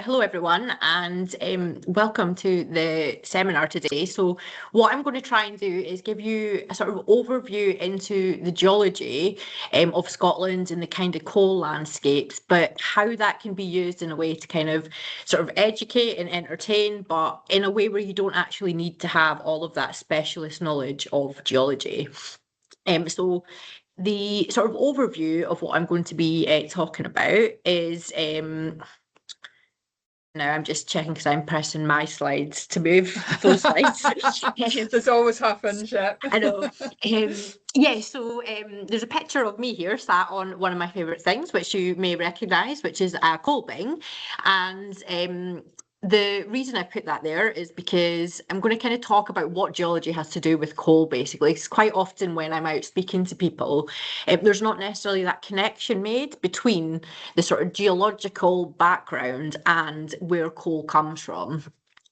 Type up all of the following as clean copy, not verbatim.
Hello everyone, and welcome to the seminar today. So what I'm going to try and do is give you a sort of overview into the geology of Scotland and the kind of coal landscapes, but how that can be used in a way to kind of sort of educate and entertain, but in a way where you don't actually need to have all of that specialist knowledge of geology. So the sort of overview of what I'm going to be talking about is now I'm just checking because I'm pressing my slides to move those slides. This always happens, yeah. I know. So there's a picture of me here sat on one of my favourite things, which you may recognise, which is a coal bin. And the reason I put that there is because I'm going to kind of talk about what geology has to do with coal, basically. Because quite often when I'm out speaking to people, there's not necessarily that connection made between the sort of geological background and where coal comes from.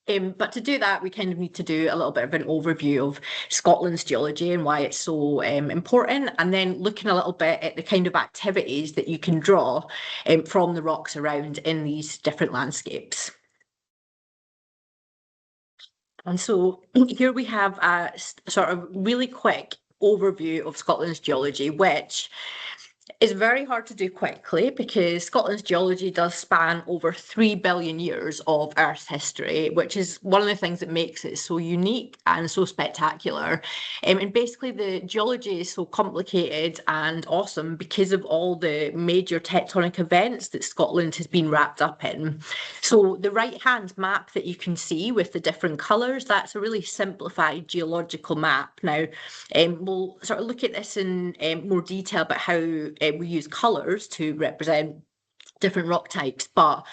But to do that, we kind of need to do a little bit of an overview of Scotland's geology and why it's so important, and then looking a little bit at the kind of activities that you can draw from the rocks around in these different landscapes. And so here we have a sort of really quick overview of Scotland's geology, which is very hard to do quickly because Scotland's geology does span over 3 billion years of Earth's history, which is one of the things that makes it so unique and so spectacular. And basically the geology is so complicated and awesome because of all the major tectonic events that Scotland has been wrapped up in. So the right-hand map that you can see with the different colours, that's a really simplified geological map. Now, we'll sort of look at this in more detail about how we use colours to represent different rock types, but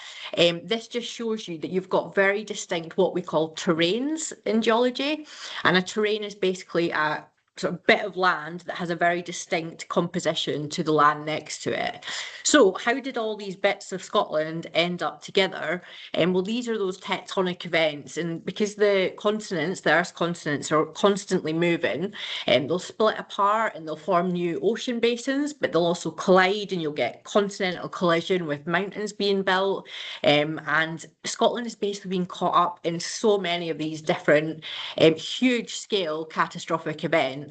this just shows you that you've got very distinct what we call terrains in geology, and a terrain is basically a sort of bit of land that has a very distinct composition to the land next to it. So how did all these bits of Scotland end up together? Well, these are those tectonic events, and because the continents, the Earth's continents, are constantly moving, they'll split apart and they'll form new ocean basins, but they'll also collide and you'll get continental collision with mountains being built. And Scotland has basically been caught up in so many of these different huge scale catastrophic events.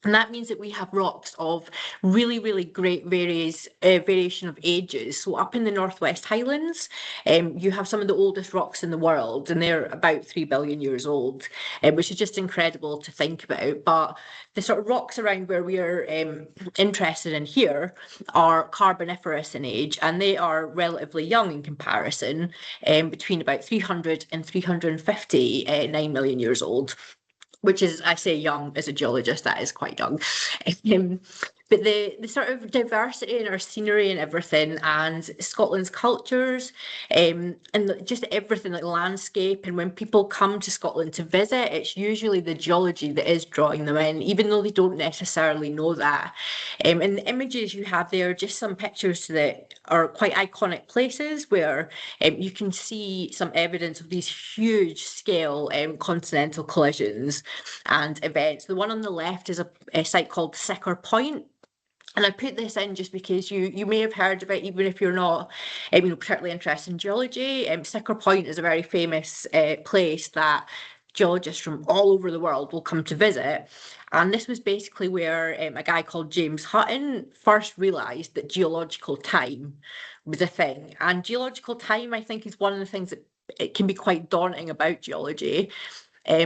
And that means that we have rocks of really, really great variation of ages. So up in the Northwest Highlands, you have some of the oldest rocks in the world, and they're about 3 billion years old, which is just incredible to think about. But the sort of rocks around where we are interested in here are Carboniferous in age, and they are relatively young in comparison, between about 300 and 359 million years old. Which is, I say young as a geologist, that is quite young. But the sort of diversity in our scenery and everything, and Scotland's cultures, and just everything like landscape. And when people come to Scotland to visit, it's usually the geology that is drawing them in, even though they don't necessarily know that. And the images you have there are just some pictures that are quite iconic places where you can see some evidence of these huge scale continental collisions and events. The one on the left is a site called Sicker Point. And I put this in just because you may have heard of it, even if you're not particularly interested in geology. Sicker Point is a very famous place that geologists from all over the world will come to visit. And this was basically where a guy called James Hutton first realised that geological time was a thing. And geological time, I think, is one of the things that it can be quite daunting about geology.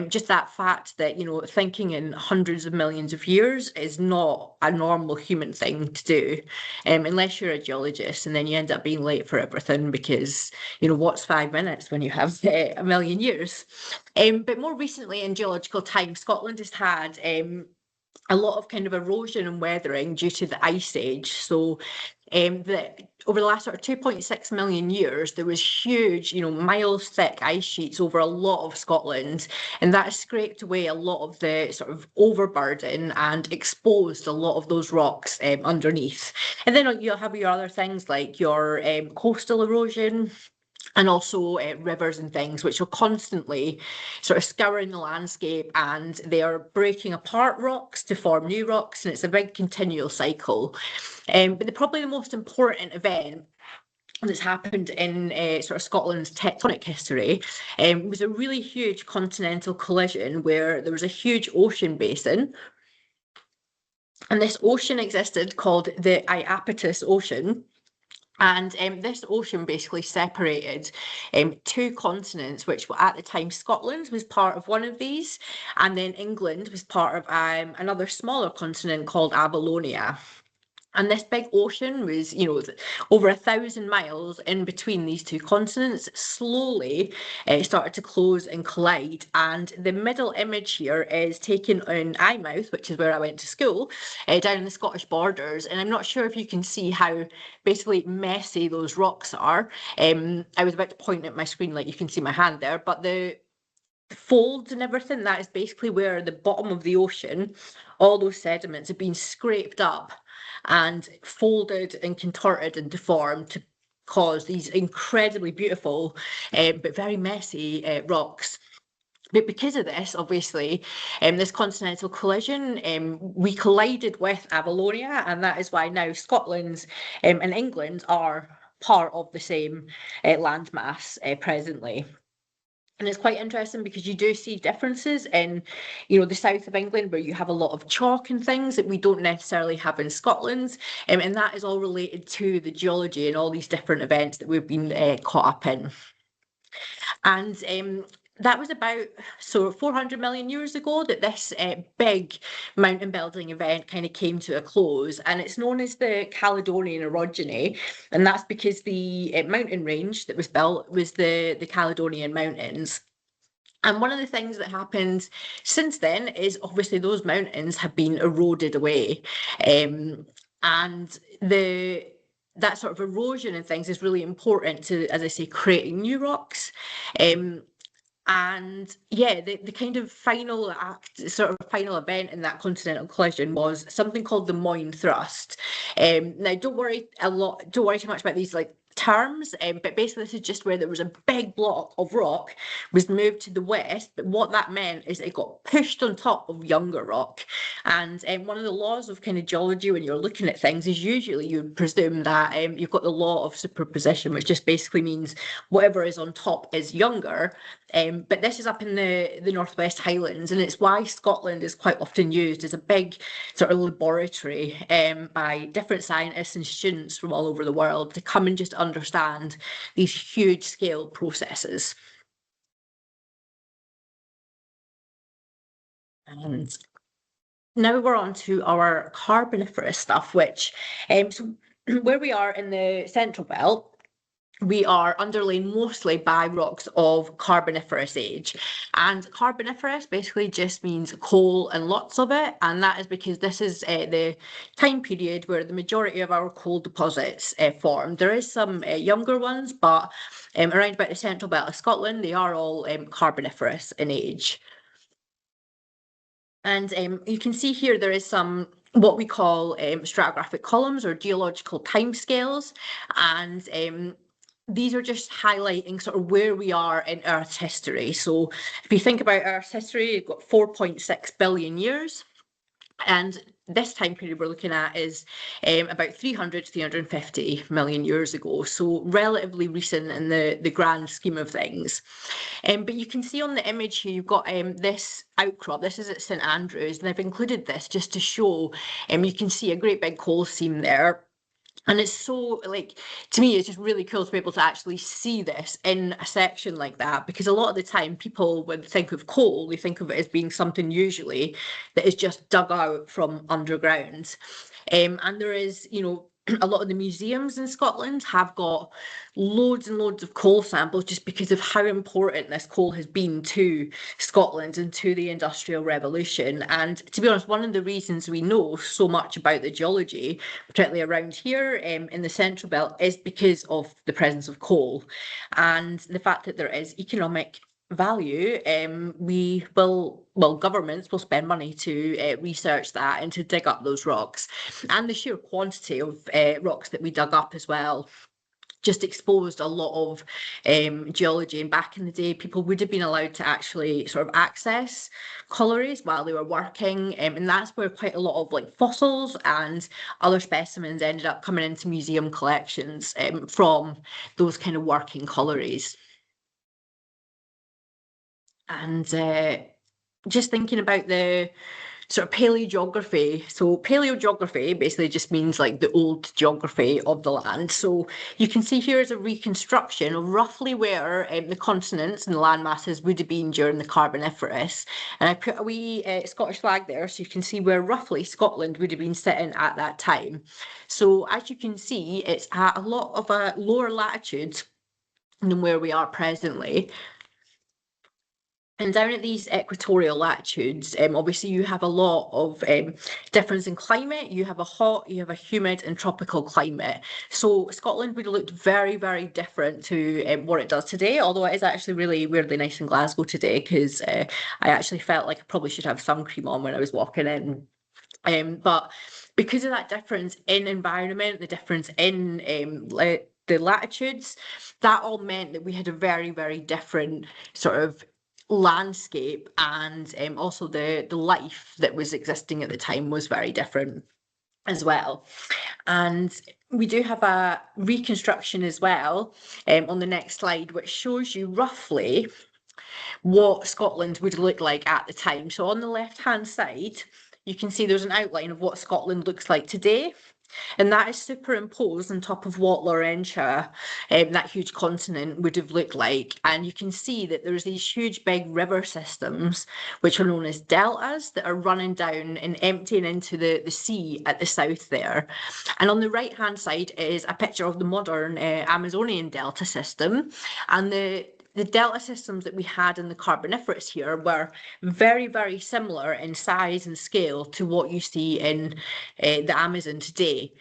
Just that fact that, thinking in hundreds of millions of years is not a normal human thing to do, unless you're a geologist, and then you end up being late for everything because, what's 5 minutes when you have a million years? But more recently in geological time, Scotland has had a lot of kind of erosion and weathering due to the Ice Age. So over the last sort of 2.6 million years, there was huge, miles thick ice sheets over a lot of Scotland, and that has scraped away a lot of the sort of overburden and exposed a lot of those rocks underneath. And then you'll have your other things like your coastal erosion, and also rivers and things, which are constantly sort of scouring the landscape, and they are breaking apart rocks to form new rocks, and it's a big continual cycle. But probably the most important event that's happened in sort of Scotland's tectonic history was a really huge continental collision where there was a huge ocean basin. And this ocean existed called the Iapetus Ocean. And this ocean basically separated two continents, which were at the time Scotland was part of one of these, and then England was part of another smaller continent called Abalonia. And this big ocean was, over 1,000 miles in between these two continents, slowly started to close and collide. And the middle image here is taken in Eyemouth, which is where I went to school, down in the Scottish borders. And I'm not sure if you can see how basically messy those rocks are. I was about to point at my screen, like you can see my hand there, but the folds and everything, that is basically where the bottom of the ocean, all those sediments have been scraped up and folded and contorted and deformed to cause these incredibly beautiful but very messy rocks. But because of this, obviously, this continental collision, we collided with Avalonia, and that is why now Scotland and England are part of the same landmass presently. And it's quite interesting because you do see differences in, the south of England where you have a lot of chalk and things that we don't necessarily have in Scotland. And that is all related to the geology and all these different events that we've been caught up in. And that was about 400 million years ago that this big mountain building event kind of came to a close, and it's known as the Caledonian Orogeny, and that's because the mountain range that was built was the Caledonian Mountains. And one of the things that happened since then is obviously those mountains have been eroded away, and that sort of erosion and things is really important to, as I say, creating new rocks. And yeah, the kind of final act, sort of final event in that continental collision was something called the Moyne Thrust. Now, don't worry too much about these terms, but basically this is just where there was a big block of rock was moved to the west, but what that meant is it got pushed on top of younger rock. And one of the laws of kind of geology when you're looking at things is usually you would presume that you've got the law of superposition, which just basically means whatever is on top is younger. But this is up in the Northwest Highlands, and it's why Scotland is quite often used as a big sort of laboratory by different scientists and students from all over the world to come and just understand these huge scale processes. And now we're on to our Carboniferous stuff, which so where we are in the Central Belt, we are underlain mostly by rocks of Carboniferous age. And Carboniferous basically just means coal and lots of it. And that is because this is the time period where the majority of our coal deposits formed. There is some younger ones, but around about the Central Belt of Scotland, they are all Carboniferous in age. And you can see here there is some what we call stratigraphic columns or geological timescales. And these are just highlighting sort of where we are in Earth's history. So if you think about Earth's history, you've got 4.6 billion years. And this time period we're looking at is about 300 to 350 million years ago. So relatively recent in the grand scheme of things. But you can see on the image here, you've got this outcrop. This is at St Andrews, and I've included this just to show, you can see a great big coal seam there. And it's so, to me, it's just really cool to be able to actually see this in a section like that, because a lot of the time people, when they think of coal, they think of it as being something usually that is just dug out from underground. And there is, a lot of the museums in Scotland have got loads and loads of coal samples just because of how important this coal has been to Scotland and to the Industrial Revolution. And to be honest, one of the reasons we know so much about the geology, particularly around here in the Central Belt, is because of the presence of coal and the fact that there is economic value. Governments will spend money to research that and to dig up those rocks, and the sheer quantity of rocks that we dug up as well just exposed a lot of geology. And back in the day, people would have been allowed to actually sort of access collieries while they were working, and that's where quite a lot of like fossils and other specimens ended up coming into museum collections from those kind of working collieries. And just thinking about the sort of paleogeography. So paleogeography basically just means like the old geography of the land. So you can see here is a reconstruction of roughly where the continents and the land masses would have been during the Carboniferous. And I put a wee Scottish flag there so you can see where roughly Scotland would have been sitting at that time. So as you can see, it's at a lot of a lower latitude than where we are presently. And down at these equatorial latitudes, obviously you have a lot of difference in climate. You have a hot, you have a humid and tropical climate. So Scotland would have looked very, very different to what it does today, although it is actually really weirdly nice in Glasgow today because I actually felt like I probably should have sun cream on when I was walking in. But because of that difference in environment, the difference in the latitudes, that all meant that we had a very, very different sort of landscape, and also the life that was existing at the time was very different as well. And we do have a reconstruction as well on the next slide, which shows you roughly what Scotland would look like at the time. So on the left hand side, you can see there's an outline of what Scotland looks like today. And that is superimposed on top of what Laurentia, that huge continent, would have looked like. And you can see that there's these huge big river systems, which are known as deltas, that are running down and emptying into the sea at the south there. And on the right-hand side is a picture of the modern Amazonian delta system. And the delta systems that we had in the Carboniferous here were very, very similar in size and scale to what you see in the Amazon today.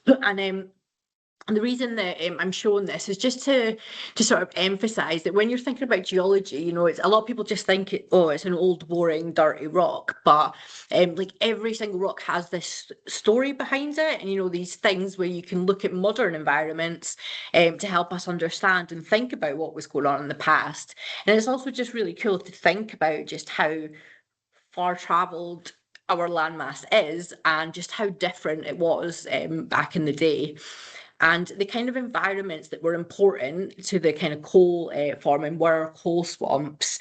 And the reason that I'm showing this is just to sort of emphasize that when you're thinking about geology, you know, it's a lot of people just think, it's an old, boring, dirty rock. But like every single rock has this story behind it. And, you know, these things where you can look at modern environments to help us understand and think about what was going on in the past. And it's also just really cool to think about just how far traveled our landmass is and just how different it was back in the day. And the kind of environments that were important to the kind of coal farming were coal swamps.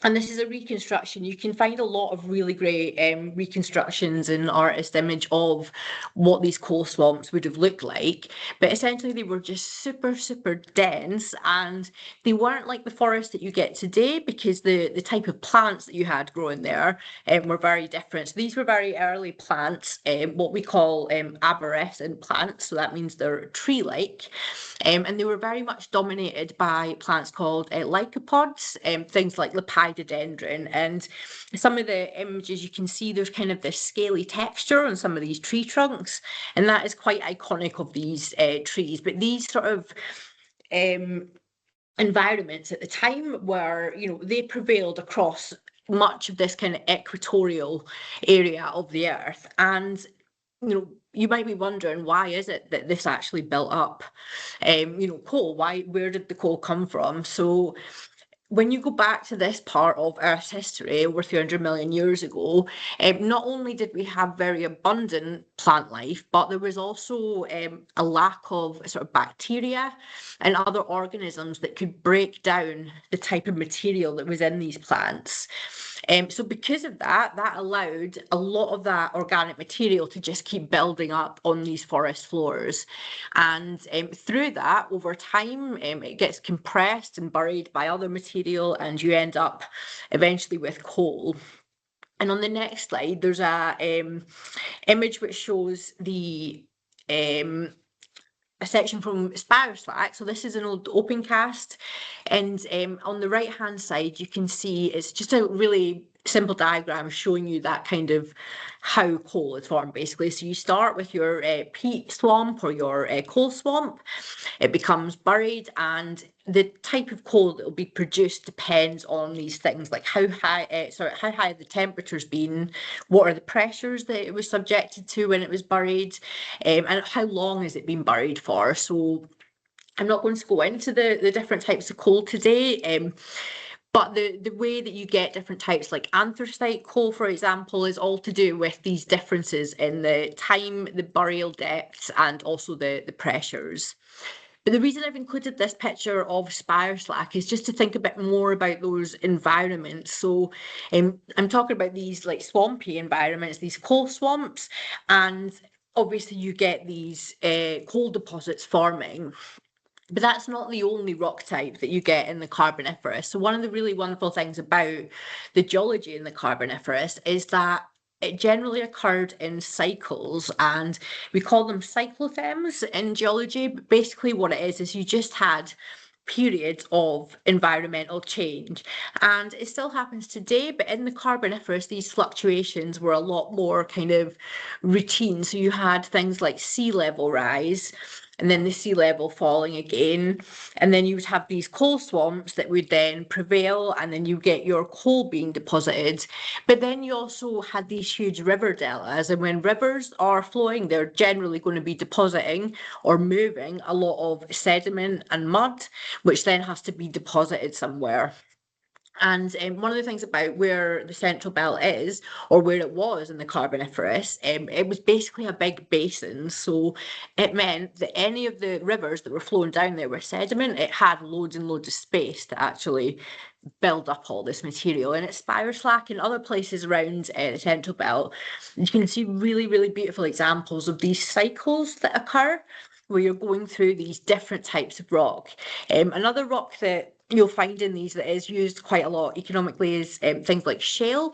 And this is a reconstruction. You can find a lot of really great reconstructions and artist image of what these coal swamps would have looked like. But essentially, they were just super, super dense, and they weren't like the forest that you get today because the type of plants that you had growing there were very different. So these were very early plants, what we call arborescent plants. So that means they're tree-like. And they were very much dominated by plants called lycopods, things like lepidodendron. And some of the images you can see, there's kind of this scaly texture on some of these tree trunks, and that is quite iconic of these trees. But these sort of environments at the time were, you know, they prevailed across much of this kind of equatorial area of the earth. And you know, you might be wondering, why is it that this actually built up, you know, coal? Where did the coal come from? So when you go back to this part of Earth's history over 300 million years ago, not only did we have very abundant plant life, but there was also a lack of sort of bacteria and other organisms that could break down the type of material that was in these plants. So because of that, that allowed a lot of that organic material to just keep building up on these forest floors. And through that, over time, it gets compressed and buried by other material, and you end up eventually with coal. And on the next slide, there's a image which shows the a section from Sparrow Slack. So this is an old open cast, and on the right hand side you can see it's just a really simple diagram showing you that kind of how coal is formed, basically. So you start with your peat swamp or your coal swamp. It becomes buried, and the type of coal that will be produced depends on these things, like how high the temperature's been, what are the pressures that it was subjected to when it was buried, and how long has it been buried for. So I'm not going to go into the different types of coal today, but the way that you get different types, like anthracite coal, for example, is all to do with these differences in the time, the burial depths, and also the pressures. But the reason I've included this picture of spire slack is just to think a bit more about those environments. So I'm talking about these like swampy environments, these coal swamps, and obviously you get these coal deposits forming. But that's not the only rock type that you get in the Carboniferous. So one of the really wonderful things about the geology in the Carboniferous is that it generally occurred in cycles, and we call them cyclothems in geology. But basically what it is you just had periods of environmental change, and it still happens today, but in the Carboniferous these fluctuations were a lot more kind of routine. So you had things like sea level rise, and then the sea level falling again, and then you would have these coal swamps that would then prevail, and then you get your coal being deposited. But then you also had these huge river deltas, and when rivers are flowing, they're generally going to be depositing or moving a lot of sediment and mud, which then has to be deposited somewhere. And one of the things about where the Central Belt is, or where it was in the Carboniferous, it was basically a big basin. So it meant that any of the rivers that were flowing down there with sediment, it had loads and loads of space to actually build up all this material. And at Spire Slack and other places around the Central Belt, you can see really, really beautiful examples of these cycles that occur, where you're going through these different types of rock. Another rock that you'll find in these that is used quite a lot economically is things like shale.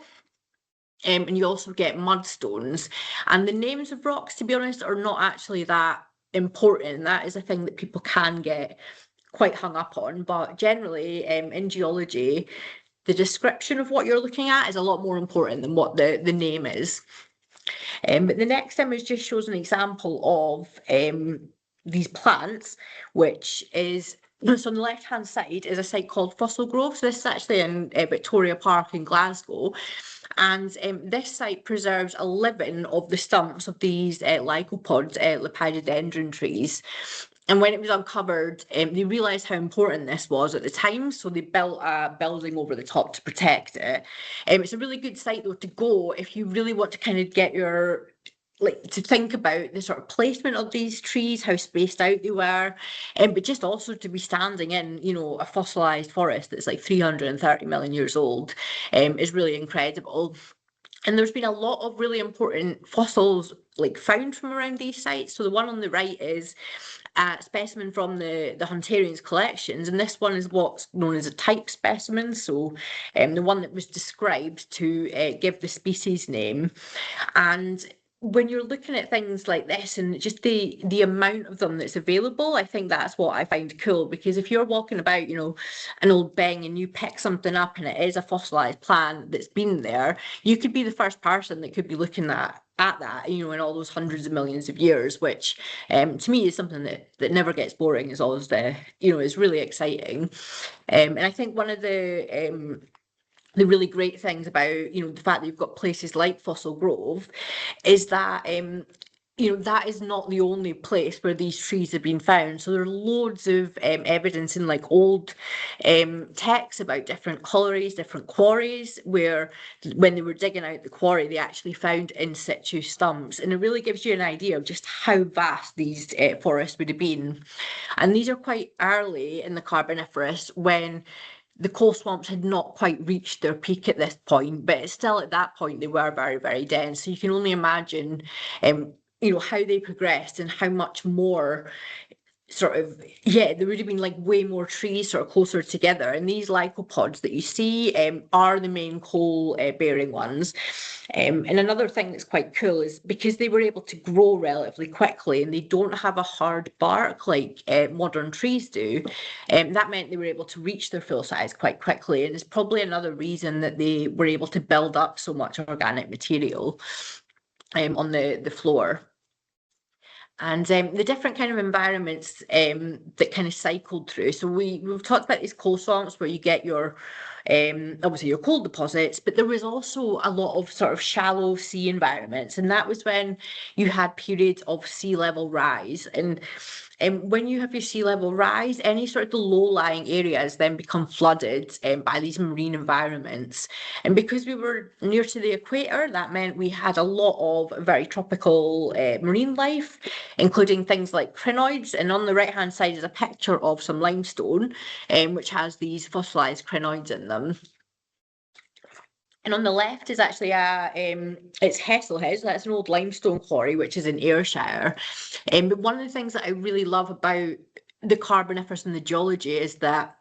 And you also get mudstones. And the names of rocks, to be honest, are not actually that important. That is a thing that people can get quite hung up on. But generally, in geology, the description of what you're looking at is a lot more important than what the name is. But the next image just shows an example of these plants, which is, so on the left-hand side is a site called Fossil Grove. So this is actually in Victoria Park in Glasgow. And this site preserves 11 of the stumps of these lycopod lepidodendron trees. And when it was uncovered, they realised how important this was at the time, so they built a building over the top to protect it. It's a really good site, though, to go if you really want to kind of get your, like, to think about the sort of placement of these trees, how spaced out they were, but just also to be standing in, you know, a fossilised forest that's like 330 million years old is really incredible. And there's been a lot of really important fossils like found from around these sites. So the one on the right is a specimen from the Hunterian's collections, and this one is what's known as a type specimen. So the one that was described to give the species name. And when you're looking at things like this and just the amount of them that's available, I think that's what I find cool, because if you're walking about, you know, an old beng and you pick something up and it is a fossilized plant that's been there, you could be the first person that could be looking at that, you know, in all those hundreds of millions of years, which to me is something that never gets boring. Is always you know, is really exciting. And I think one of the really great things about, you know, the fact that you've got places like Fossil Grove is that you know, that is not the only place where these trees have been found. So there are loads of evidence in like old texts about different collieries, different quarries, where when they were digging out the quarry, they actually found in situ stumps. And it really gives you an idea of just how vast these forests would have been. And these are quite early in the Carboniferous, when the coal swamps had not quite reached their peak at this point, but still at that point they were very, very dense. So you can only imagine, you know, how they progressed and how much more there would have been like way more trees sort of closer together. And these lycopods that you see are the main coal bearing ones. And another thing that's quite cool is because they were able to grow relatively quickly and they don't have a hard bark like modern trees do, that meant they were able to reach their full size quite quickly. And it's probably another reason that they were able to build up so much organic material on the floor. And the different kind of environments that kind of cycled through. So we've talked about these coal swamps where you get your obviously your coal deposits, but there was also a lot of sort of shallow sea environments, and that was when you had periods of sea level rise. And when you have your sea level rise, any sort of the low-lying areas then become flooded by these marine environments. And because we were near to the equator, that meant we had a lot of very tropical marine life, including things like crinoids. And on the right-hand side is a picture of some limestone, which has these fossilized crinoids in them. And on the left is actually it's Hesselhead, so that's an old limestone quarry, which is in Ayrshire. But one of the things that I really love about the Carboniferous and the geology is that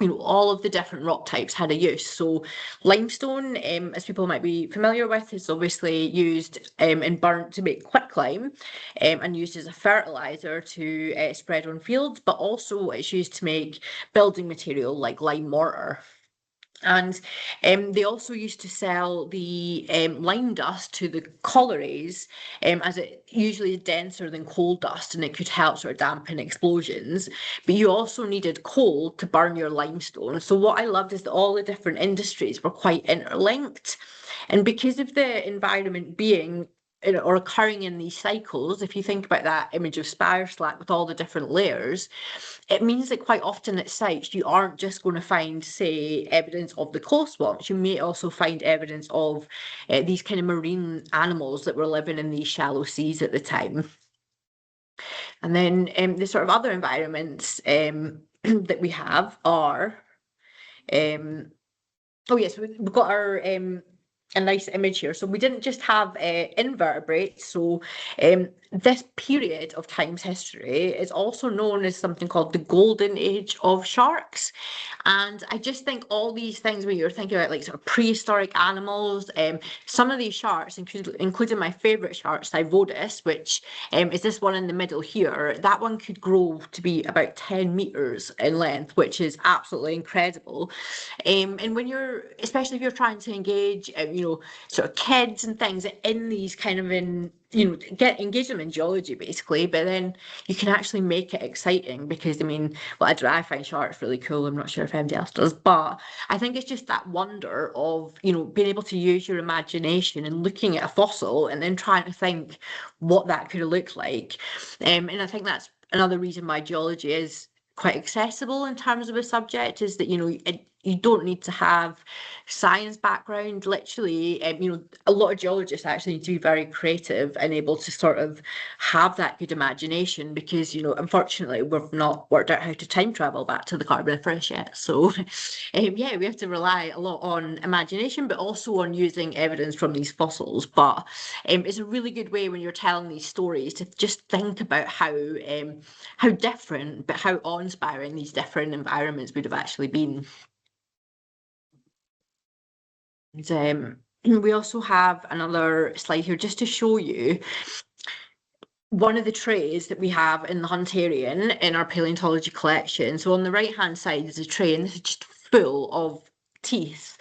all of the different rock types had a use. So limestone, as people might be familiar with, is obviously used and burnt to make quicklime and used as a fertilizer to spread on fields, but also it's used to make building material like lime mortar. And they also used to sell the lime dust to the collieries, as it usually is denser than coal dust and it could help sort of dampen explosions. But you also needed coal to burn your limestone. So what I loved is that all the different industries were quite interlinked. And because of the environment being or occurring in these cycles, if you think about that image of spire slack with all the different layers, it means that quite often at sites you aren't just going to find, say, evidence of the coal swamps. You may also find evidence of these kind of marine animals that were living in these shallow seas at the time. And then the sort of other environments that we have are, oh yes, we've got our a nice image here. So we didn't just have invertebrates. So this period of time's history is also known as something called the golden age of sharks. And I just think all these things when you're thinking about like sort of prehistoric animals, some of these sharks, including my favourite shark, Cyvodus, which is this one in the middle here, that one could grow to be about 10 metres in length, which is absolutely incredible. And when you're, especially if you're trying to engage, sort of kids and things in these kind of engage them in geology basically, but then you can actually make it exciting because I find sharks really cool. I'm not sure if anybody else does, but I think it's just that wonder of being able to use your imagination and looking at a fossil and then trying to think what that could have looked like. And I think that's another reason why geology is quite accessible in terms of a subject, is that you don't need to have science background. Literally, a lot of geologists actually need to be very creative and able to sort of have that good imagination because unfortunately we've not worked out how to time travel back to the Carboniferous yet. So yeah, we have to rely a lot on imagination, but also on using evidence from these fossils. But it's a really good way when you're telling these stories to just think about how different but how awe-inspiring these different environments would have actually been. And we also have another slide here just to show you one of the trays that we have in the Hunterian in our paleontology collection. So on the right hand side is a tray, and this is just full of teeth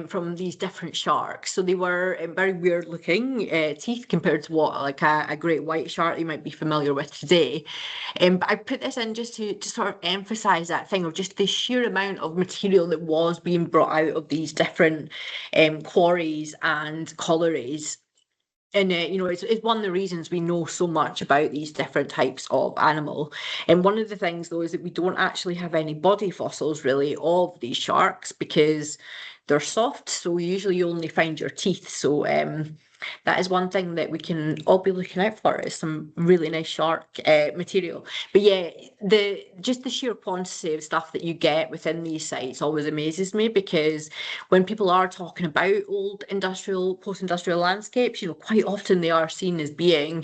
from these different sharks. So they were very weird looking teeth compared to what like a great white shark you might be familiar with today. But I put this in just to sort of emphasize that thing of just the sheer amount of material that was being brought out of these different quarries and collieries. And it's one of the reasons we know so much about these different types of animal. And one of the things though is that we don't actually have any body fossils really of these sharks because they're soft, so usually you only find your teeth. So that is one thing that we can all be looking out for, is some really nice shark material. But yeah, just the sheer quantity of stuff that you get within these sites always amazes me, because when people are talking about old industrial, post-industrial landscapes, quite often they are seen as being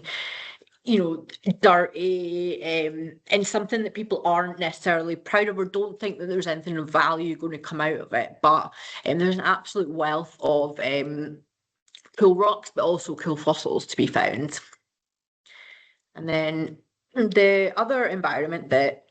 dirty, and something that people aren't necessarily proud of or don't think that there's anything of value going to come out of it. But there's an absolute wealth of cool rocks, but also cool fossils to be found. And then the other environment that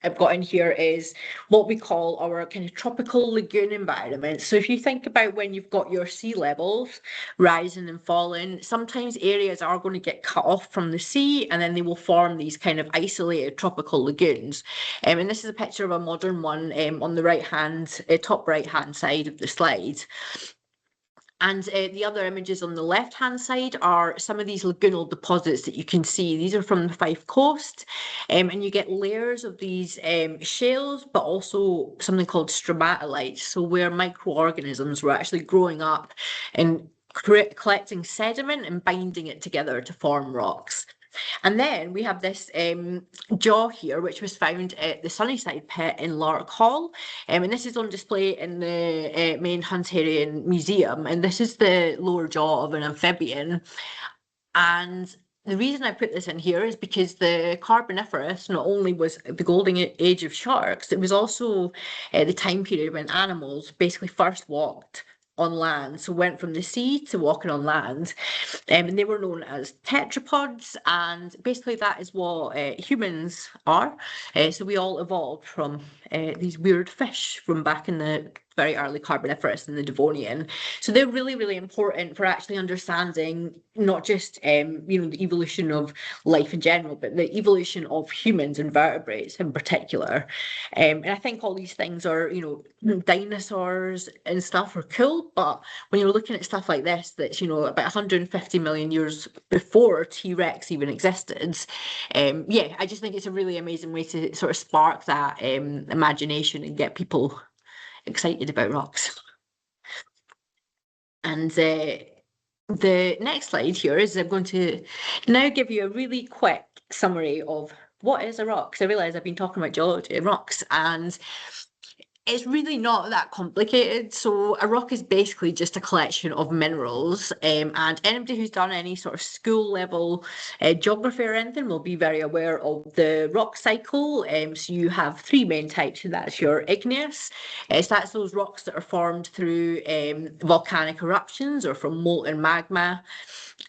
I've got in here is what we call our kind of tropical lagoon environment. So if you think about when you've got your sea levels rising and falling, sometimes areas are going to get cut off from the sea, and then they will form these kind of isolated tropical lagoons. And this is a picture of a modern one on the top right hand side of the slide. And the other images on the left-hand side are some of these lagoonal deposits that you can see. These are from the Fife Coast, and you get layers of these shales, but also something called stromatolites, so where microorganisms were actually growing up and collecting sediment and binding it together to form rocks. And then we have this jaw here, which was found at the Sunnyside pit in Lark Hall. And this is on display in the main Hunterian Museum. And this is the lower jaw of an amphibian. And the reason I put this in here is because the Carboniferous not only was the golden age of sharks, it was also the time period when animals basically first walked on land, so went from the sea to walking on land, and they were known as tetrapods, and basically that is what humans are. So we all evolved from these weird fish from back in the very early Carboniferous and the Devonian. So they're really, really important for actually understanding not just the evolution of life in general, but the evolution of humans and vertebrates in particular. And I think all these things are, dinosaurs and stuff are cool, but when you're looking at stuff like this, that's about 150 million years before T-Rex even existed, I just think it's a really amazing way to sort of spark that imagination and get people excited about rocks. And the next slide here is I'm going to now give you a really quick summary of what is a rock. Because I realise I've been talking about geology and rocks, and it's really not that complicated. So a rock is basically just a collection of minerals, and anybody who's done any sort of school level geography or anything will be very aware of the rock cycle. So you have three main types, and that's your igneous. So that's those rocks that are formed through volcanic eruptions or from molten magma.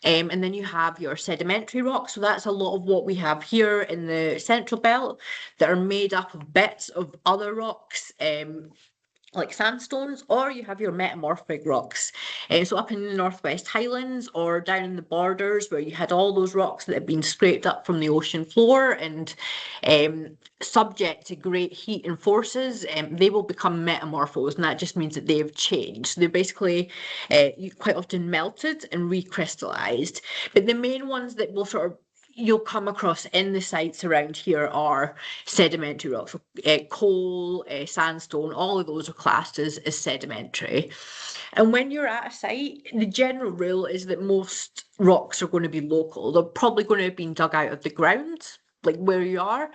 And then you have your sedimentary rocks. So that's a lot of what we have here in the central belt that are made up of bits of other rocks, like sandstones, or you have your metamorphic rocks. So up in the Northwest Highlands or down in the borders where you had all those rocks that had been scraped up from the ocean floor and subject to great heat and forces, they will become metamorphosed, and that just means that they have changed. So they're basically quite often melted and recrystallized. But the main ones that will you'll come across in the sites around here are sedimentary rocks. Coal, sandstone, all of those are classed as sedimentary. And when you're at a site, the general rule is that most rocks are going to be local. They're probably going to have been dug out of the ground, like where you are,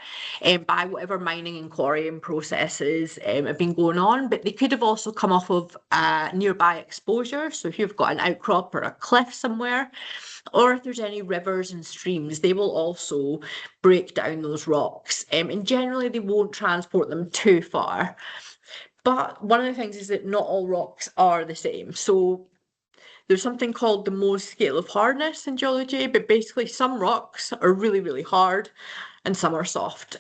by whatever mining and quarrying processes have been going on, but they could have also come off of a nearby exposure. So if you've got an outcrop or a cliff somewhere, or if there's any rivers and streams, they will also break down those rocks. And generally they won't transport them too far. But one of the things is that not all rocks are the same. So there's something called the Mohs scale of hardness in geology, but basically some rocks are really, really hard and some are soft.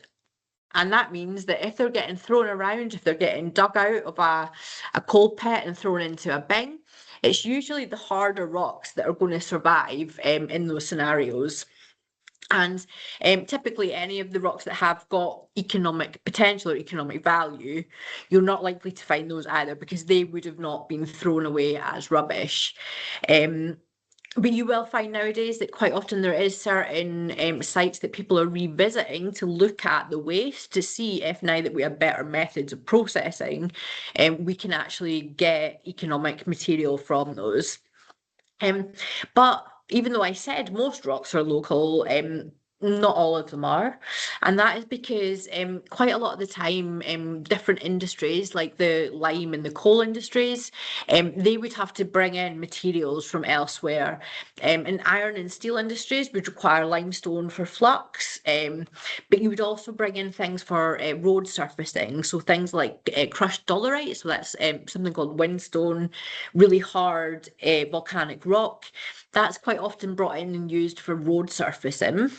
And that means that if they're getting thrown around, if they're getting dug out of a coal pit and thrown into a bin, it's usually the harder rocks that are going to survive in those scenarios. And typically any of the rocks that have got economic potential or economic value, you're not likely to find those either, because they would have not been thrown away as rubbish. But you will find nowadays that quite often there is certain sites that people are revisiting to look at the waste to see if, now that we have better methods of processing, we can actually get economic material from those. But even though I said most rocks are local, not all of them are, and that is because quite a lot of the time different industries like the lime and the coal industries, they would have to bring in materials from elsewhere. And iron and steel industries would require limestone for flux, but you would also bring in things for road surfacing, so things like crushed dolerite, so that's something called whinstone, really hard volcanic rock. That's quite often brought in and used for road surfacing.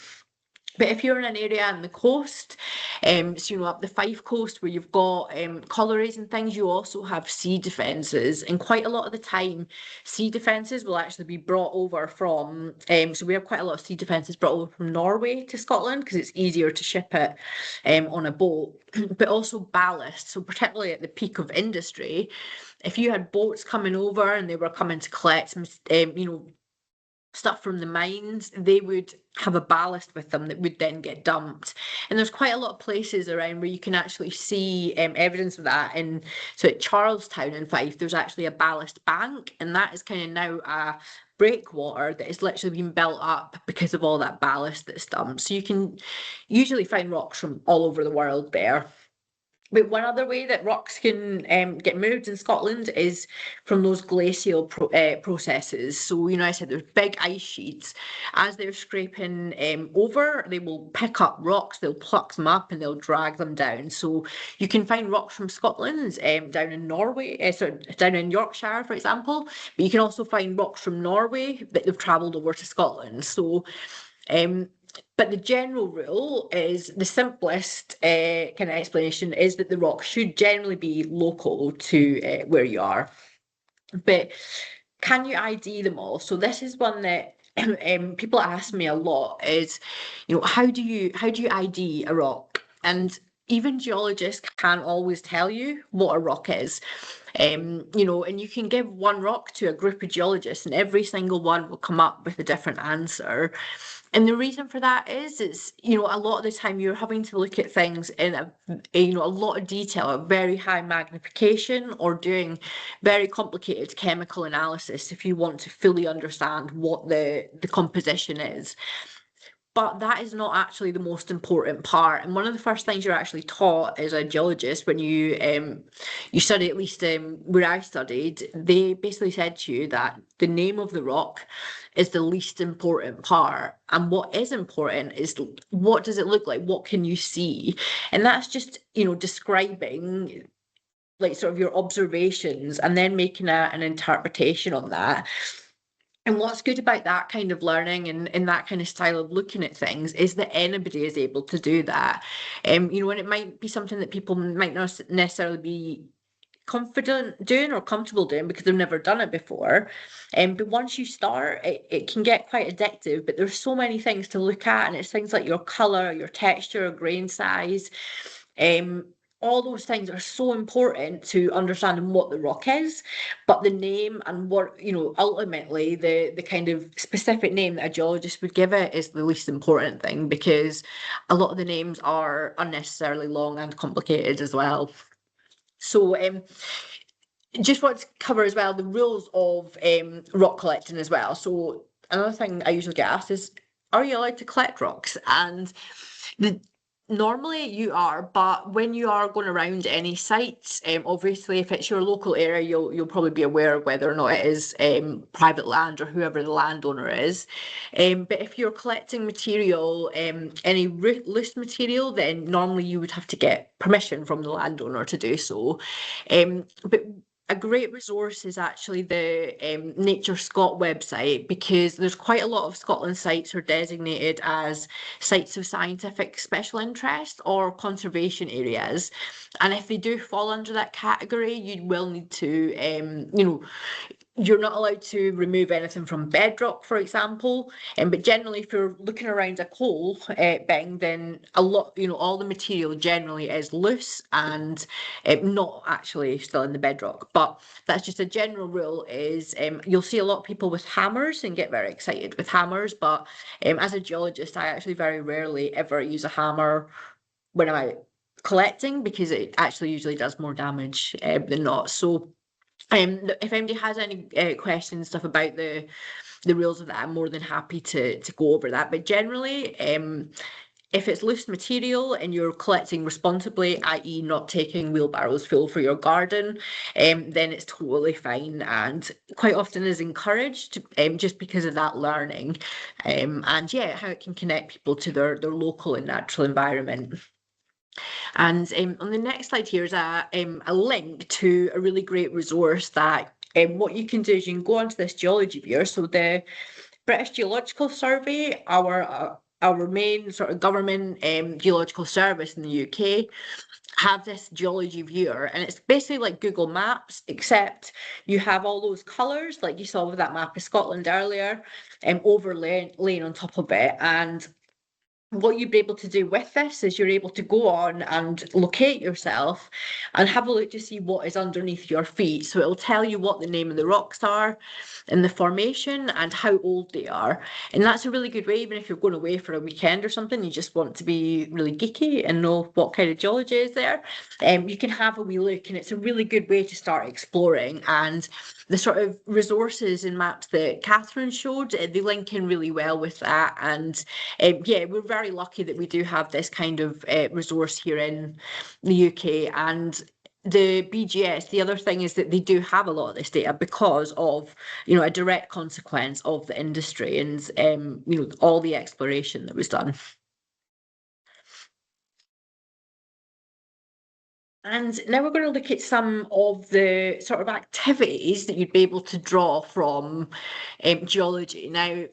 But if you're in an area on the coast, so up the Fife coast where you've got collieries and things, you also have sea defences. And quite a lot of the time, sea defences will actually be brought over from, so we have quite a lot of sea defences brought over from Norway to Scotland because it's easier to ship it on a boat, but also ballast. So particularly at the peak of industry, if you had boats coming over and they were coming to collect, stuff from the mines, they would have a ballast with them that would then get dumped. And there's quite a lot of places around where you can actually see evidence of that. And so at Charlestown in Fife, there's actually a ballast bank, and that is kind of now a breakwater that is literally been built up because of all that ballast that's dumped. So you can usually find rocks from all over the world there. But one other way that rocks can get moved in Scotland is from those glacial processes. So, I said there's big ice sheets. As they're scraping over, they will pick up rocks, they'll pluck them up and they'll drag them down. So you can find rocks from Scotland down in Norway, down in Yorkshire, for example. But you can also find rocks from Norway that they've travelled over to Scotland. So but the general rule is the simplest kind of explanation is that the rock should generally be local to where you are. But can you ID them all? So this is one that people ask me a lot is, how do you ID a rock? And even geologists can't always tell you what a rock is. And you can give one rock to a group of geologists and every single one will come up with a different answer. And the reason for that is, a lot of the time you're having to look at things in a lot of detail, a very high magnification, or doing very complicated chemical analysis if you want to fully understand what the composition is. But that is not actually the most important part. And one of the first things you're actually taught as a geologist when you study, at least where I studied, they basically said to you that the name of the rock is the least important part. And what is important is what does it look like? What can you see? And that's just, describing like sort of your observations and then making an interpretation on that. And what's good about that kind of learning and that kind of style of looking at things is that anybody is able to do that. And it might be something that people might not necessarily be confident doing or comfortable doing because they've never done it before. But once you start, it can get quite addictive. But there's so many things to look at, and it's things like your colour, your texture, grain size. All those things are so important to understanding what the rock is, but the name and what, ultimately the kind of specific name that a geologist would give it is the least important thing, because a lot of the names are unnecessarily long and complicated as well. So just want to cover as well the rules of rock collecting as well. So another thing I usually get asked is, are you allowed to collect rocks? And normally you are, but when you are going around any sites, obviously if it's your local area, you'll probably be aware of whether or not it is private land or whoever the landowner is. But if you're collecting material, any loose material, then normally you would have to get permission from the landowner to do so. But a great resource is actually the Nature Scot website, because there's quite a lot of Scotland sites are designated as sites of scientific special interest or conservation areas. And if they do fall under that category, you will need to, you're not allowed to remove anything from bedrock, for example. But generally, if you're looking around a coal bin, then all the material generally is loose and not actually still in the bedrock. But that's just a general rule. Is you'll see a lot of people with hammers and get very excited with hammers. But as a geologist, I actually very rarely ever use a hammer when I'm out collecting, because it actually usually does more damage than not. So If anybody has any questions, stuff about the rules of that, I'm more than happy to go over that. But generally, if it's loose material and you're collecting responsibly, i.e. not taking wheelbarrows full for your garden, then it's totally fine and quite often is encouraged, just because of that learning, and yeah, how it can connect people to their local and natural environment. And on the next slide here is a link to a really great resource that what you can do is you can go onto this geology viewer. So the British Geological Survey, our main sort of government geological service in the UK, have this geology viewer, and it's basically like Google Maps, except you have all those colours like you saw with that map of Scotland earlier, overlaying on top of it. And what you'd be able to do with this is you're able to go on and locate yourself and have a look to see what is underneath your feet. So it'll tell you what the name of the rocks are and the formation and how old they are. And that's a really good way, even if you're going away for a weekend or something, you just want to be really geeky and know what kind of geology is there. You can have a wee look, and it's a really good way to start exploring. And the sort of resources and maps that Catherine showed, they link in really well with that. And yeah, we're very lucky that we do have this kind of resource here in the UK. And the BGS, the other thing is that they do have a lot of this data because of, a direct consequence of the industry and, all the exploration that was done. And now we're going to look at some of the sort of activities that you'd be able to draw from geology. Now,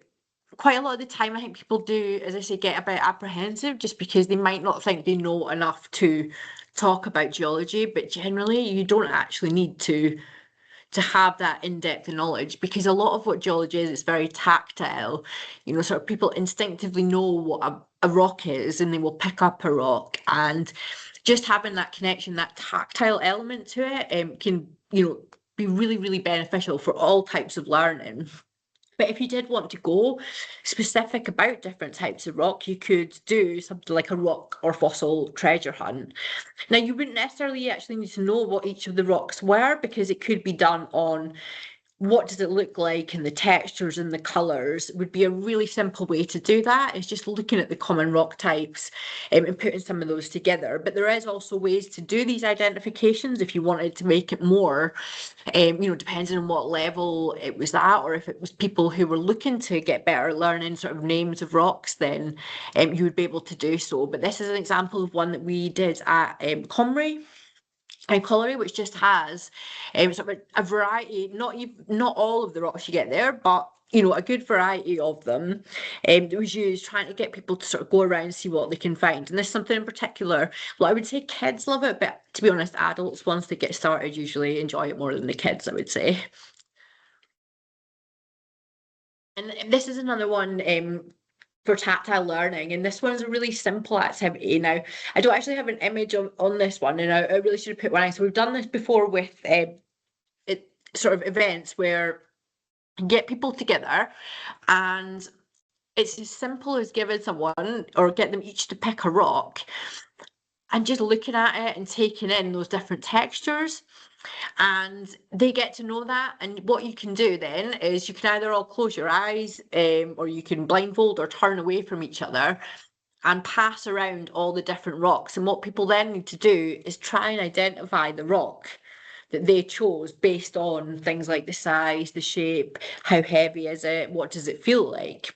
quite a lot of the time, I think people do, as I say, get a bit apprehensive just because they might not think they know enough to talk about geology, but generally you don't actually need to have that in-depth knowledge, because a lot of what geology is very tactile. Sort of people instinctively know what a rock is and they will pick up a rock, and just having that connection, that tactile element to it, can be really, really beneficial for all types of learning. But if you did want to go specific about different types of rock, you could do something like a rock or fossil treasure hunt. Now, you wouldn't necessarily actually need to know what each of the rocks were, because it could be done on what does it look like, and the textures and the colours would be a really simple way to do that. It's just looking at the common rock types, and putting some of those together. But there is also ways to do these identifications if you wanted to make it more, depending on what level it was at, or if it was people who were looking to get better learning sort of names of rocks, then you would be able to do so. But this is an example of one that we did at Comrie and Colliery, which just has sort of a variety, not all of the rocks you get there, but a good variety of them. That was used trying to get people to sort of go around and see what they can find. And there's something in particular, well, I would say kids love it, but to be honest, adults, once they get started, usually enjoy it more than the kids, I would say. And this is another one for tactile learning, and this one's a really simple activity. Now, I don't actually have an image on this one, and I really should have put one in. So we've done this before with sort of events where you get people together, and it's as simple as giving someone or get them each to pick a rock and just looking at it and taking in those different textures, and they get to know that. And what you can do then is you can either all close your eyes, or you can blindfold or turn away from each other and pass around all the different rocks. And what people then need to do is try and identify the rock that they chose based on things like the size, the shape, how heavy is it, what does it feel like.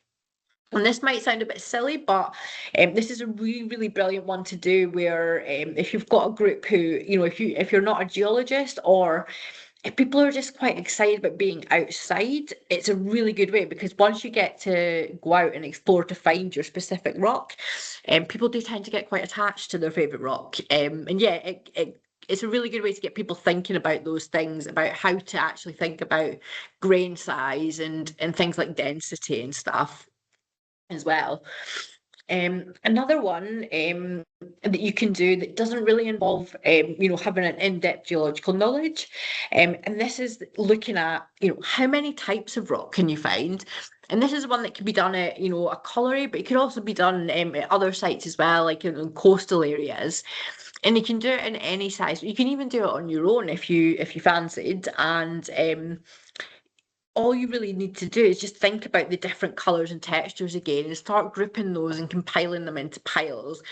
And this might sound a bit silly, but this is a really, really brilliant one to do, where if you've got a group who, if you're not a geologist, or if people are just quite excited about being outside, it's a really good way, because once you get to go out and explore to find your specific rock, people do tend to get quite attached to their favourite rock. And yeah, it's a really good way to get people thinking about those things, about how to actually think about grain size and things like density and stuff as well. Another one that you can do that doesn't really involve, having an in-depth geological knowledge, and this is looking at, how many types of rock can you find. And this is one that can be done at, a colliery, but it could also be done at other sites as well, like in coastal areas. And you can do it in any size. You can even do it on your own if you fancied. And all you really need to do is just think about the different colours and textures again and start grouping those and compiling them into piles.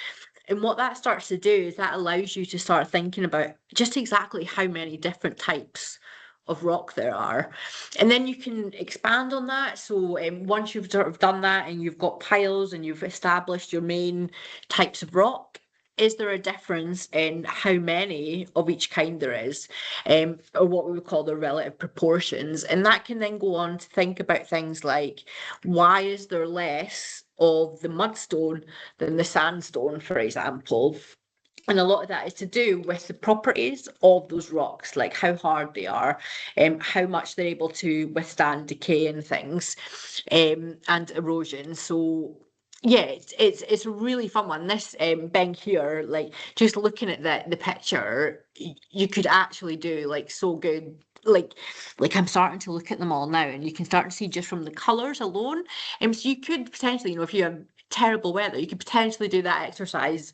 And what that starts to do is that allows you to start thinking about just exactly how many different types of rock there are. And then you can expand on that. So once you've sort of done that and you've got piles and you've established your main types of rock, is there a difference in how many of each kind there is, or what we would call the relative proportions? And that can then go on to think about things like, why is there less of the mudstone than the sandstone, for example? And a lot of that is to do with the properties of those rocks, like how hard they are, how much they're able to withstand decay and things, and erosion. So yeah, it's a really fun one. This bank here, like just looking at the picture, you could actually do like so good. Like I'm starting to look at them all now, and you can start to see just from the colours alone. So you could potentially, if you have terrible weather, you could potentially do that exercise,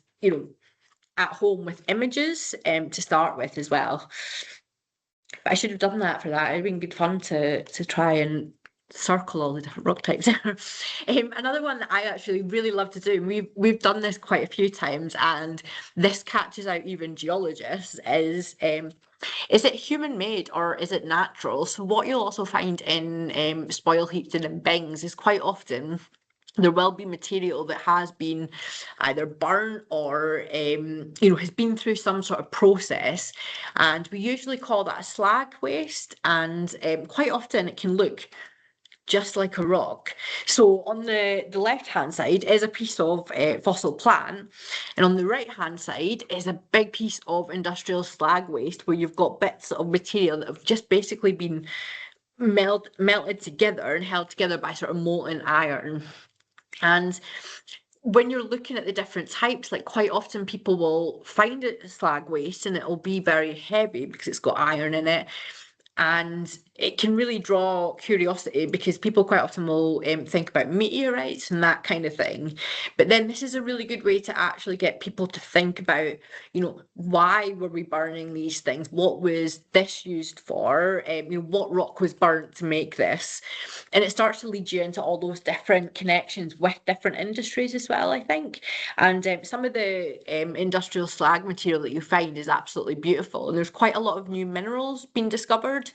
at home with images to start with as well. But I should have done that for that. It'd been good fun to try and circle all the different rock types. Another one that I actually really love to do, and we've done this quite a few times, and this catches out even geologists, is it human made or is it natural? So what you'll also find in spoil heaps and in bings is quite often there will be material that has been either burnt or has been through some sort of process, and we usually call that a slag waste, and quite often it can look just like a rock. So on the left hand side is a piece of fossil plant, and on the right hand side is a big piece of industrial slag waste where you've got bits of material that have just basically been melted together and held together by sort of molten iron. And when you're looking at the different types, like quite often people will find it slag waste and it'll be very heavy because it's got iron in it. And it can really draw curiosity because people quite often will think about meteorites and that kind of thing. But then this is a really good way to actually get people to think about, why were we burning these things? What was this used for? What rock was burnt to make this? And it starts to lead you into all those different connections with different industries as well, I think. And some of the industrial slag material that you find is absolutely beautiful. And there's quite a lot of new minerals being discovered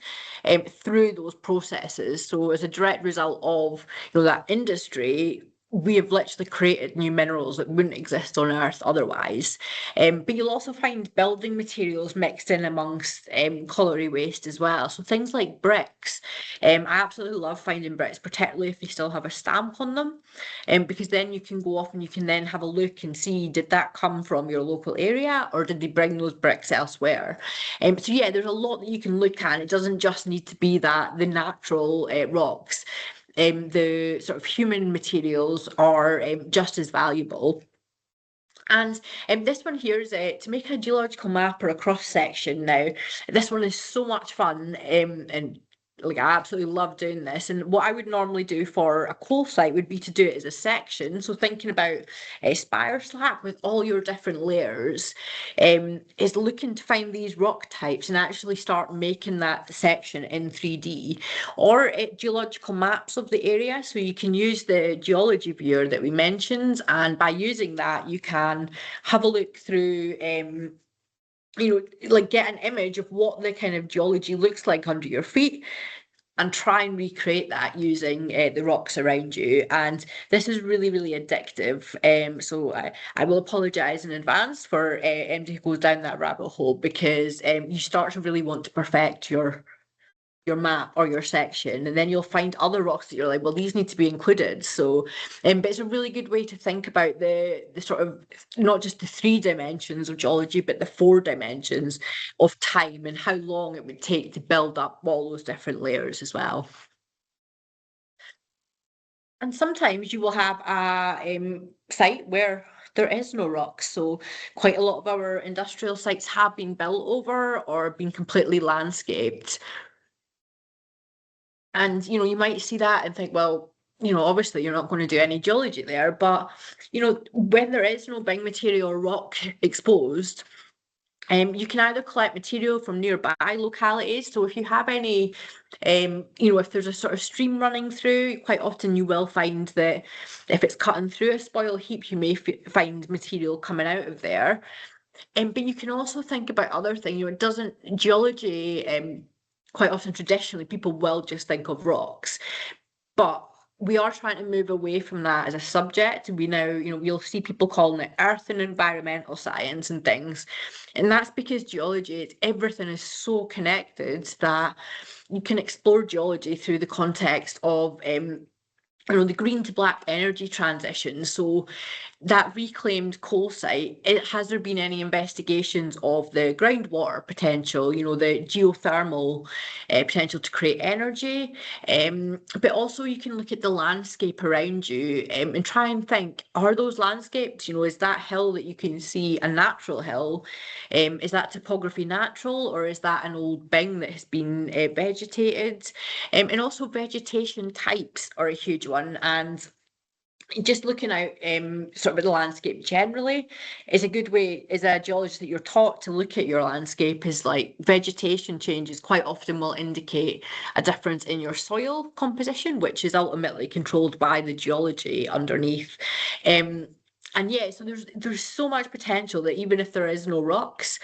through those processes. So as a direct result of that industry, we have literally created new minerals that wouldn't exist on Earth otherwise. But you'll also find building materials mixed in amongst colliery waste as well. So things like bricks. I absolutely love finding bricks, particularly if they still have a stamp on them, because then you can go off and you can then have a look and see, did that come from your local area or did they bring those bricks elsewhere? So yeah, there's a lot that you can look at. It doesn't just need to be the natural rocks. The sort of human materials are just as valuable. And this one here is to make a geological map or a cross section. Now, this one is so much fun, and like I absolutely love doing this. And what I would normally do for a coal site would be to do it as a section. So thinking about a spire slack with all your different layers, is looking to find these rock types and actually start making that section in 3D or geological maps of the area. So you can use the geology viewer that we mentioned, and by using that, you can have a look through like get an image of what the kind of geology looks like under your feet and try and recreate that using the rocks around you. And this is really, really addictive. So I will apologise in advance for anybody who goes down that rabbit hole, because you start to really want to perfect your map or your section, and then you'll find other rocks that you're like, well, these need to be included. So but it's a really good way to think about the sort of not just the 3 dimensions of geology, but the 4 dimensions of time and how long it would take to build up all those different layers as well. And sometimes you will have a site where there is no rocks. So quite a lot of our industrial sites have been built over or been completely landscaped. And, you might see that and think, well, obviously you're not going to do any geology there. But, when there is no big material or rock exposed, You can either collect material from nearby localities. So if you have any, if there's a sort of stream running through, quite often you will find that if it's cutting through a spoil heap, you may find material coming out of there. But you can also think about other things. It doesn't, geology, quite often traditionally, people will just think of rocks. But we are trying to move away from that as a subject. We now, you'll see people calling it earth and environmental science and things. And that's because geology, everything is so connected that you can explore geology through the context of the green to black energy transition. So that reclaimed coal site, has there been any investigations of the groundwater potential, the geothermal potential to create energy? But also you can look at the landscape around you and try and think, are those landscapes, is that hill that you can see a natural hill? Is that topography natural, or is that an old bing that has been vegetated? And also vegetation types are a huge one, and just looking out sort of the landscape generally is a good way, as a geologist, that you're taught to look at your landscape, is like vegetation changes quite often will indicate a difference in your soil composition, which is ultimately controlled by the geology underneath. And yeah, so there's so much potential that even if there is no rocks,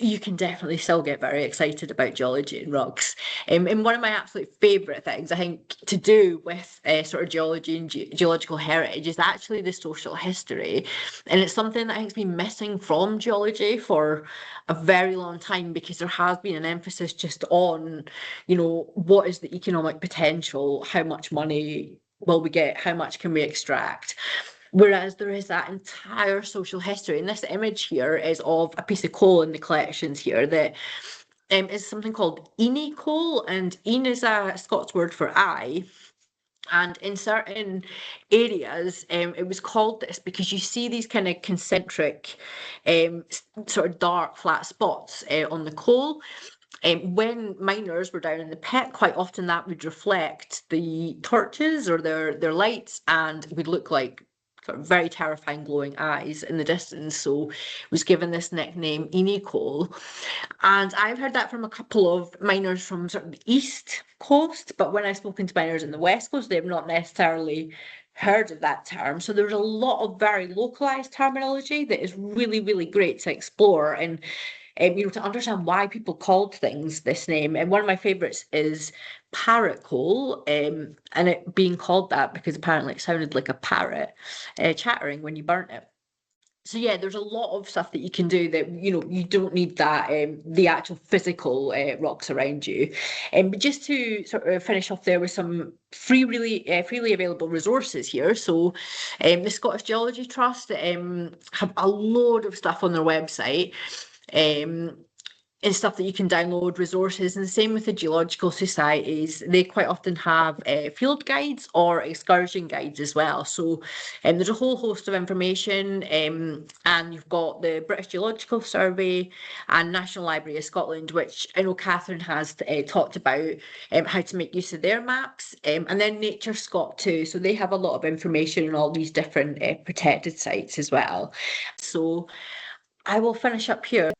you can definitely still get very excited about geology and rocks. And one of my absolute favourite things, I think, to do with sort of geology and geological heritage is actually the social history. And it's something that I think has been missing from geology for a very long time, because there has been an emphasis just on, what is the economic potential, how much money will we get, how much can we extract? Whereas there is that entire social history. And this image here is of a piece of coal in the collections here that is something called Ine coal. And Ine is a Scots word for eye. And in certain areas, it was called this because you see these kind of concentric, sort of dark, flat spots on the coal. When miners were down in the pit, quite often that would reflect the torches or their lights, and would look like sort of very terrifying glowing eyes in the distance. So was given this nickname Ine coal. And I've heard that from a couple of miners from sort of the east coast, but when I've spoken to miners in the west coast, they've not necessarily heard of that term. So there's a lot of very localized terminology that is really, really great to explore, and to understand why people called things this name. And one of my favourites is parrot coal, and it being called that because apparently it sounded like a parrot chattering when you burnt it. So yeah, there's a lot of stuff that you can do that, you don't need that, the actual physical rocks around you. But just to sort of finish off there with some freely available resources here. So the Scottish Geology Trust have a load of stuff on their website. And stuff that you can download, resources, and the same with the geological societies. They quite often have field guides or excursion guides as well. So there's a whole host of information, and you've got the British Geological Survey and National Library of Scotland, which I know Catherine has talked about how to make use of their maps, and then Nature Scot too. So they have a lot of information on all these different protected sites as well. So I will finish up here.